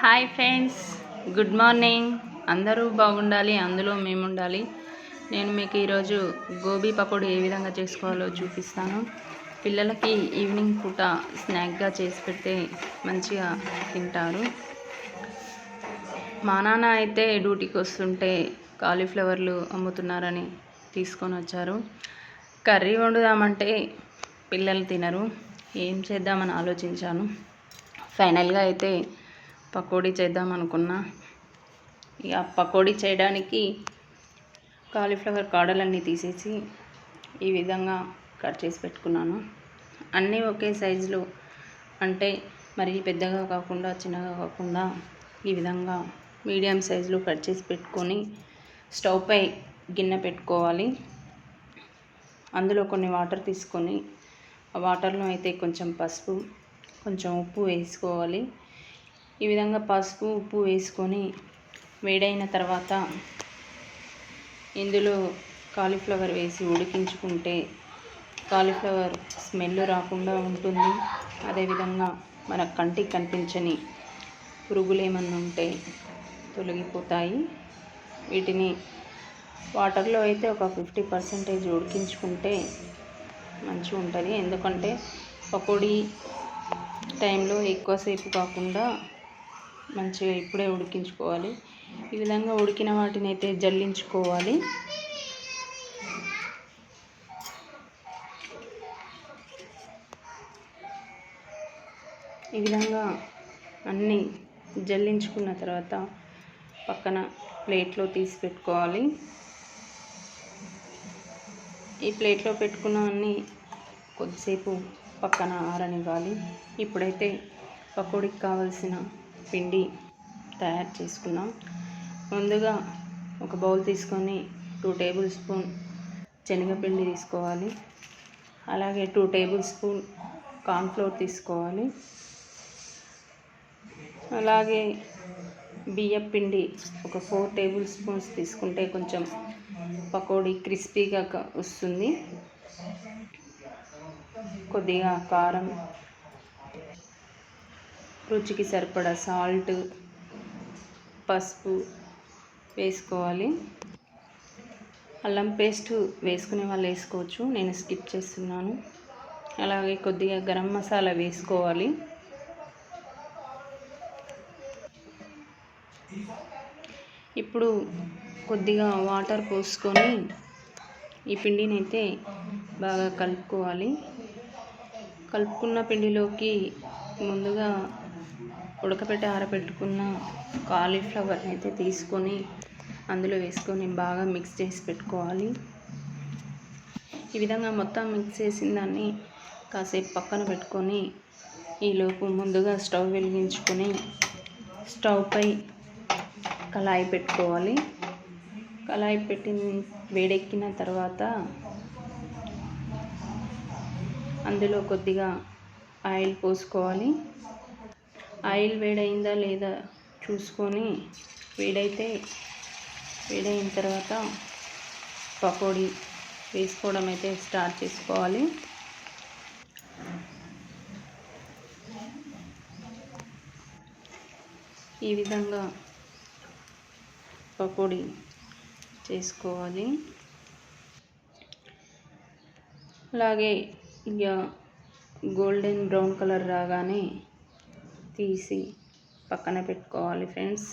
Hi friends, good morning. అందరూ బాగుండాలి, అందులో మేము ఉండాలి. నేను మీకు ఈరోజు గోబీ పకోడీ ఏ విధంగా చేసుకోవాలో చూపిస్తాను. పిల్లలకి ఈవినింగ్ పూట స్నాక్గా చేసి పెడితే మంచిగా తింటారు. మా నాన్న అయితే డ్యూటీకి వస్తుంటే కాలీఫ్లవర్లు అమ్ముతున్నారని తీసుకొని వచ్చారు. కర్రీ వండుదామంటే పిల్లలు తినరు. ఏం చేద్దామని ఆలోచించాను. ఫైనల్గా అయితే పకోడీ చేద్దాం అనుకున్నా. ఇక పకోడీ చేయడానికి కాలీఫ్లవర్ కాడలన్నీ తీసేసి ఈ విధంగా కట్ చేసి పెట్టుకున్నాను. అన్నీ ఒకే సైజులో, అంటే మరీ పెద్దగా కాకుండా చిన్నగా కాకుండా ఈ విధంగా మీడియం సైజులో కట్ చేసి పెట్టుకొని స్టవ్ పై గిన్నె పెట్టుకోవాలి. అందులో కొన్ని వాటర్ తీసుకొని ఆ వాటర్లో అయితే కొంచెం పసుపు, కొంచెం ఉప్పు వేసుకోవాలి. ఈ విధంగా పసుపు ఉప్పు వేసుకొని వేడైన తర్వాత ఇందులో కాలీఫ్లవర్ వేసి ఉడికించుకుంటే కాలీఫ్లవర్ స్మెల్ రాకుండా ఉంటుంది. అదేవిధంగా మన కంటికి కనిపించని పురుగులు ఏమన్నా ఉంటే తొలగిపోతాయి. వీటిని వాటర్లో అయితే ఒక 50% ఉడికించుకుంటే మంచిగా ఉంటుంది. ఎందుకంటే పకోడీ టైంలో ఎక్కువసేపు కాకుండా మంచిగా ఇప్పుడే ఉడికించుకోవాలి. ఈ విధంగా ఉడికిన వాటిని అయితే జల్లించుకోవాలి. ఈ విధంగా అన్నీ జల్లించుకున్న తర్వాత పక్కన ప్లేట్లో తీసి పెట్టుకోవాలి. ఈ ప్లేట్లో పెట్టుకున్న అన్నీ కొద్దిసేపు పక్కన ఆరనివ్వాలి. ఇప్పుడైతే పకోడీకి కావలసిన పిండి తయారు చేసుకున్నాం. ముందుగా ఒక బౌల్ తీసుకొని 2 టేబుల్ స్పూన్ శనగపిండి తీసుకోవాలి. అలాగే 2 టేబుల్ స్పూన్ కార్న్ఫ్లోర్ తీసుకోవాలి. అలాగే బియ్యం పిండి ఒక 4 టేబుల్ స్పూన్స్ తీసుకుంటే కొంచెం పకోడీ క్రిస్పీగా వస్తుంది. కొద్దిగా కారం, రుచికి సరిపడా సాల్ట్, పసుపు వేసుకోవాలి. అల్లం పేస్ట్ వేసుకునే వాళ్ళు వేసుకోవచ్చు, నేను స్కిప్ చేస్తున్నాను. అలాగే కొద్దిగా గరం మసాలా వేసుకోవాలి. ఇప్పుడు కొద్దిగా వాటర్ పోసుకొని ఈ పిండిని అయితే బాగా కలుపుకోవాలి. కలుపుకున్న పిండిలోకి ముందుగా ఉడకపెట్టి ఆరబెట్టుకున్న కాలీఫ్లవర్ని అయితే తీసుకొని అందులో వేసుకొని బాగా మిక్స్ చేసి పెట్టుకోవాలి. ఈ విధంగా మొత్తం మిక్స్ చేసిన దాన్ని కాసేపు పక్కన పెట్టుకొని ఈలోపు ముందుగా స్టవ్ వెలిగించుకొని స్టవ్ పై కళాయి పెట్టుకోవాలి. కళాయి పెట్టి వేడెక్కిన తర్వాత అందులో కొద్దిగా ఆయిల్ పోసుకోవాలి. ఆయిల్ వేడైందా లేదా చూసుకొని వేడైన తర్వాత పకోడీ వేసుకోవడం అయితే స్టార్ట్ చేసుకోవాలి. ఈ విధంగా పకోడీ చేసుకోవాలి. అలాగే ఇక గోల్డెన్ బ్రౌన్ కలర్ రాగానే తీసి పక్కన పెట్టుకోవాలి ఫ్రెండ్స్.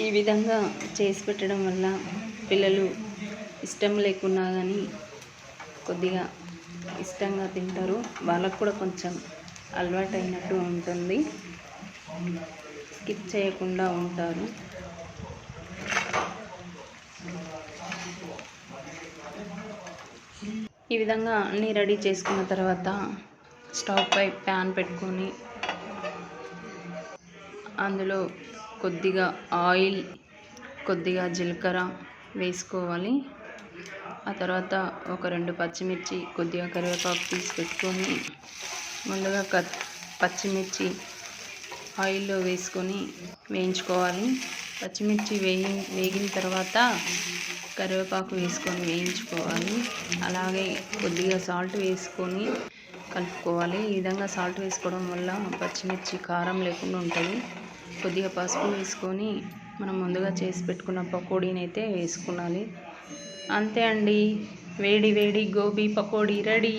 ఈ విధంగా చేసి పెట్టడం వల్ల పిల్లలు ఇష్టం లేకున్నా కానీ కొద్దిగా ఇష్టంగా తింటారు. వాళ్ళకు కూడా కొంచెం అలవాటు అయినట్టు ఉంటుంది, స్కిప్ చేయకుండా ఉంటారు. ఈ విధంగా అన్నీ రెడీ చేసుకున్న తర్వాత స్టవ్ పై ప్యాన్ పెట్టుకొని అందులో కొద్దిగా ఆయిల్, కొద్దిగా జీలకర్ర వేసుకోవాలి. ఆ తర్వాత ఒక 2 పచ్చిమిర్చి, కొద్దిగా కరివేపాకు తీసి పెట్టుకొని ముందుగా పచ్చిమిర్చి ఆయిల్లో వేసుకొని వేయించుకోవాలి. పచ్చిమిర్చి వేగిన తర్వాత కరివేపాకు వేసుకొని వేయించుకోవాలి. అలాగే కొద్దిగా సాల్ట్ వేసుకొని కలుపుకోవాలి. ఈ విధంగా సాల్ట్ వేసుకోవడం వల్ల పచ్చిమిర్చి కారం లేకుండా ఉంటుంది. కొద్దిగా పసుపు వేసుకొని మనం ముందుగా చేసి పెట్టుకున్న పకోడీని అయితే వేసుకోవాలి. అంతే అండి, వేడి వేడి గోబీ పకోడీ రెడీ.